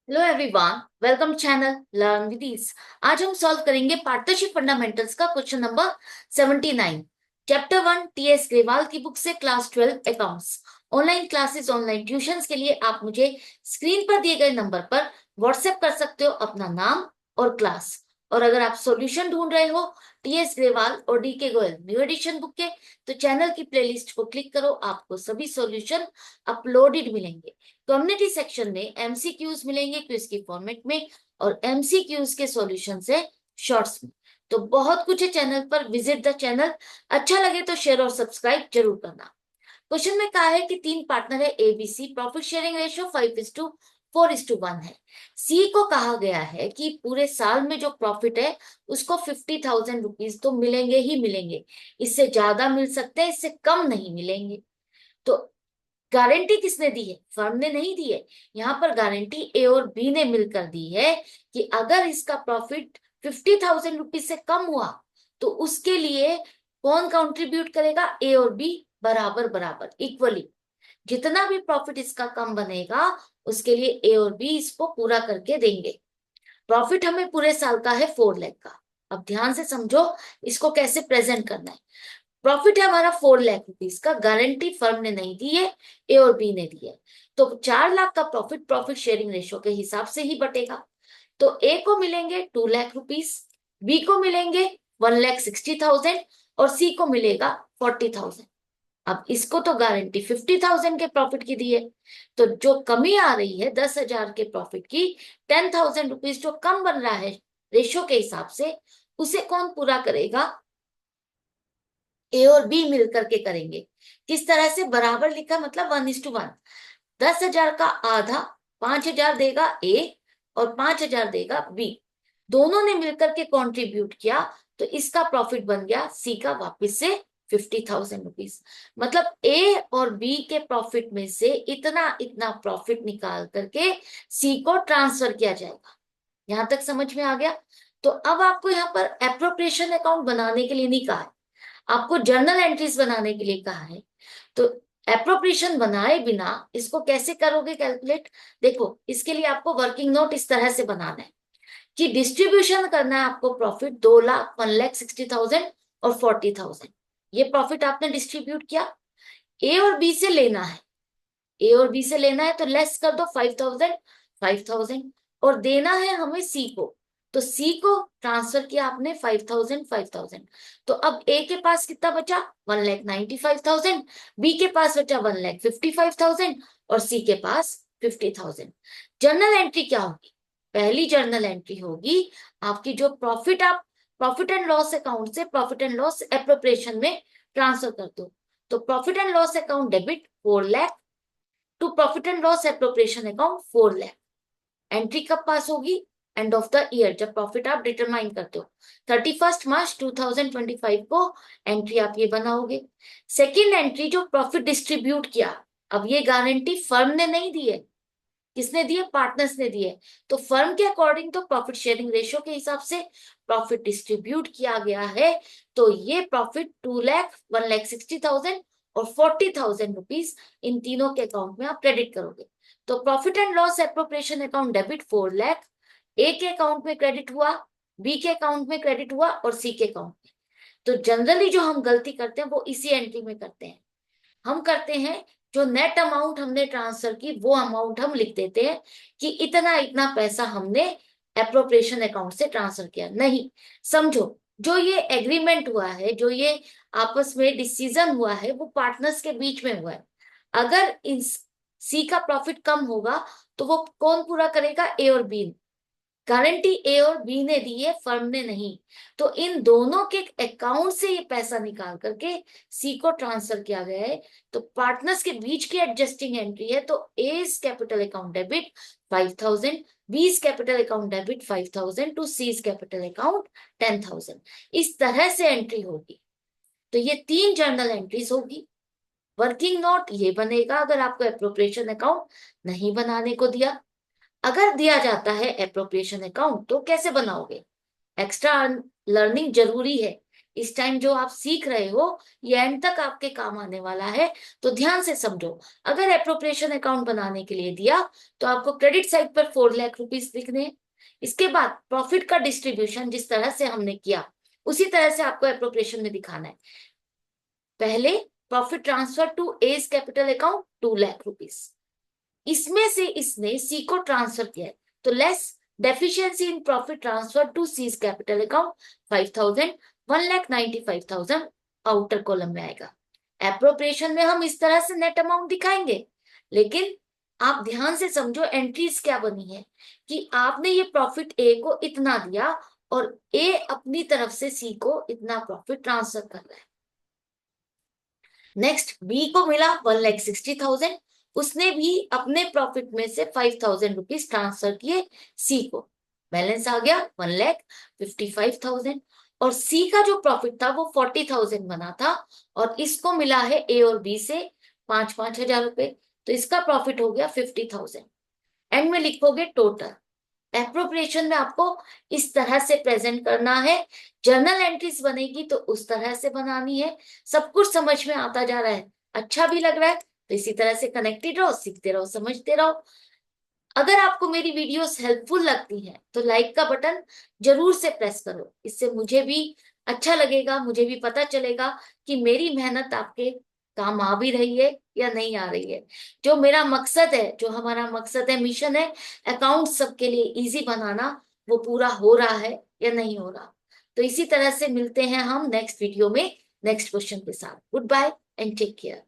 Hello everyone, welcome channel learn with ease. आज हम solve करेंगे पार्टनरशिप फंडामेंटल्स का question number 79। Chapter 1 TS Grewal की बुक से class 12 accounts. Online classes, online tuitions के लिए आप मुझे स्क्रीन पर दिए गए नंबर पर व्हाट्सएप कर सकते हो अपना नाम और क्लास। और अगर आप सॉल्यूशन ढूंढ रहे हो टीएस ग्रेवाल और डी के गोयल न्यू एडिशन बुक के, तो चैनल की प्लेलिस्ट को क्लिक करो, आपको सभी सॉल्यूशन अपलोडेड मिलेंगे। कम्युनिटी सेक्शन में एमसीक्यूज मिलेंगे क्विज की फॉर्मेट में, और एमसीक्यूज के सॉल्यूशन है शॉर्ट्स में। तो बहुत कुछ है चैनल पर, विजिट द चैनल। अच्छा लगे तो शेयर और सब्सक्राइब जरूर करना। क्वेश्चन में कहा है कि तीन पार्टनर है एबीसी, प्रॉफिट शेयरिंग रेशियो 5:4:1 है। सी को कहा गया है कि पूरे साल में जो प्रॉफिट है उसको 50,000 रुपीज तो मिलेंगे ही मिलेंगे, इससे ज्यादा मिल सकते हैं, इससे कम नहीं मिलेंगे। तो गारंटी किसने दी है? फर्म ने नहीं दी है। यहाँ पर गारंटी ए और बी ने मिलकर दी है कि अगर इसका प्रॉफिट 50,000 रुपीज से कम हुआ तो उसके लिए कौन कंट्रीब्यूट करेगा? ए और बी बराबर बराबर इक्वली। जितना भी प्रॉफिट इसका कम बनेगा उसके लिए ए और बी इसको पूरा करके देंगे। प्रॉफिट हमें पूरे साल का है 4 लाख का। अब ध्यान से समझो इसको कैसे प्रेजेंट करना है। प्रॉफिट है हमारा 4 लाख रुपीज का, गारंटी फर्म ने नहीं दी है, ए और बी ने दी है। तो 4 लाख का प्रॉफिट प्रॉफिट शेयरिंग रेशियो के हिसाब से ही बटेगा। तो ए को मिलेंगे 2 लाख रुपीज, बी को मिलेंगे 1,60,000 और सी को मिलेगा 40,000। अब इसको तो गारंटी 50,000 के प्रॉफिट की दी है, तो जो कमी आ रही है 10,000 के प्रॉफिट की, 10,000 रुपीज जो कम बन रहा है रेशियो के हिसाब से, उसे कौन पूरा करेगा? ए और बी मिलकर के करेंगे। किस तरह से? बराबर लिखा, मतलब 1:1। 10,000 का आधा 5,000 देगा ए और 5,000 देगा बी। दोनों ने मिलकर के कंट्रीब्यूट किया, तो इसका प्रॉफिट बन गया सी का वापस से 50,000 रुपीज। मतलब ए और बी के प्रॉफिट में से इतना इतना प्रॉफिट निकाल करके सी को ट्रांसफर किया जाएगा। यहां तक समझ में आ गया? तो अब आपको यहाँ पर एप्रोप्रिएशन अकाउंट बनाने के लिए नहीं कहा है, आपको जर्नल एंट्रीज बनाने के लिए कहा है। तो एप्रोप्रिएशन बनाए बिना इसको कैसे करोगे कैलकुलेट? देखो, इसके लिए आपको वर्किंग नोट इस तरह से बनाना है कि डिस्ट्रीब्यूशन करना है आपको प्रॉफिट 2 लाख, 1,60,000 और 40,000। ये प्रॉफिट आपने डिस्ट्रीब्यूट किया। ए और बी से लेना है, ए और बी से लेना है तो लेस कर दो 5,000, 5,000। और देना है हमें सी को, तो सी को ट्रांसफर किया आपने 5,000, 5,000। तो अब ए के पास कितना बचा? 1,95,000। बी के पास बचा 1,55,000 और सी के पास 50,000। जर्नल एंट्री क्या होगी? पहली जर्नल एंट्री होगी आपकी जो प्रॉफिट आप प्रॉफिट एंड लॉस अकाउंट से प्रॉफिट एंड लॉस एप्रोप्रिएशन में ट्रांसफर कर दो। तो profit and loss account debit 4 lakh to profit and loss appropriation account 4 lakh. Entry कब पास होगी? एंड ऑफ द ईयर, जब प्रॉफिट आप डिटरमाइन करते हो 31 मार्च 2025 को एंट्री आप ये बनाओगे। सेकेंड एंट्री जो प्रॉफिट डिस्ट्रीब्यूट किया, अब ये गारंटी फर्म ने नहीं दी है, किसने दी है? पार्टनर्स ने दी है। तो फर्म के अकॉर्डिंग तो प्रॉफिट शेयरिंग रेशियो के हिसाब से प्रॉफिट डिस्ट्रीब्यूट किया गया है। तो ये प्रॉफिट 2 लाख, 1,60,000 और 40,000 रुपीज, इन तीनों के अकाउंट में आप क्रेडिट करोगे। तो profit and loss appropriation account debit 4 lakh, A के अकाउंट में क्रेडिट हुआ, बी के अकाउंट में क्रेडिट हुआ और सी के अकाउंट में। तो जनरली जो हम गलती करते हैं वो इसी एंट्री में करते हैं। हम करते हैं, जो नेट अमाउंट हमने ट्रांसफर की वो अमाउंट हम लिख देते हैं कि इतना इतना पैसा हमने एप्रोप्रिएशन अकाउंट से ट्रांसफर किया। नहीं, समझो, जो ये एग्रीमेंट हुआ है, जो ये आपस में डिसीजन हुआ है, वो पार्टनर्स के बीच में हुआ है। अगर इस सी का प्रॉफिट कम होगा तो वो कौन पूरा करेगा? ए और बी। गारंटी ए और बी ने दी है, फर्म ने नहीं। तो इन दोनों के अकाउंट से ये पैसा निकाल करके सी को ट्रांसफर किया गया है। तो पार्टनर्स के बीच की एडजस्टिंग एंट्री है। तो as capital account debit 5,000, B's capital account debit 5,000 to C's capital account 10,000। इस तरह से एंट्री होगी। तो ये तीन जर्नल एंट्रीज होगी। वर्किंग नोट ये बनेगा अगर आपको एप्रोप्रिएशन अकाउंट नहीं बनाने को दिया। अगर दिया जाता है एप्रोप्रिएशन अकाउंट तो कैसे बनाओगे? एक्स्ट्रा लर्निंग जरूरी है, इस टाइम जो आप सीख रहे हो ये एंड तक आपके काम आने वाला है, तो ध्यान से समझो। अगर एप्रोप्रिएशन अकाउंट बनाने के लिए दिया तो आपको क्रेडिट साइड पर 4 लाख रुपीज लिखने हैं। इसके बाद प्रॉफिट का डिस्ट्रीब्यूशन जिस तरह से हमने किया उसी तरह से आपको एप्रोप्रिएशन में दिखाना है। पहले profit transfer to A's capital account 2 lakh rupees, इसमें से इसने सी को ट्रांसफर किया है, तो less deficiency in profit transfer to C's capital account 5,000, 1,95,000 outer column में आएगा। एप्रोप्रिएशन में हम इस तरह से नेट अमाउंट दिखाएंगे, लेकिन आप ध्यान से समझो एंट्रीज क्या बनी है कि आपने ये प्रॉफिट ए को इतना दिया और ए अपनी तरफ से सी को इतना प्रॉफिट ट्रांसफर कर रहा है। नेक्स्ट बी को मिला 1,60,000, उसने भी अपने प्रॉफिट में से 5,000 रुपीज ट्रांसफर किए सी को, बैलेंस आ गया 1,55,000। और सी का जो प्रॉफिट था वो 40,000 बना था और इसको मिला है ए और बी से 5,000 रुपए, तो इसका प्रॉफिट हो गया 50,000। एंड में लिखोगे टोटल। एप्रोप्रिएशन में आपको इस तरह से प्रेजेंट करना है, जर्नल एंट्रीज बनेगी तो उस तरह से बनानी है। सब कुछ समझ में आता जा रहा है, अच्छा भी लग रहा है, तो इसी तरह से कनेक्टेड रहो, सीखते रहो, समझते रहो। अगर आपको मेरी वीडियोस हेल्पफुल लगती हैं तो लाइक का बटन जरूर से प्रेस करो, इससे मुझे भी अच्छा लगेगा, मुझे भी पता चलेगा कि मेरी मेहनत आपके काम आ भी रही है या नहीं आ रही है। जो मेरा मकसद है, जो हमारा मकसद है, मिशन है, अकाउंट सबके लिए इजी बनाना, वो पूरा हो रहा है या नहीं हो रहा। तो इसी तरह से मिलते हैं हम नेक्स्ट वीडियो में नेक्स्ट क्वेश्चन के साथ। Good bye and take care.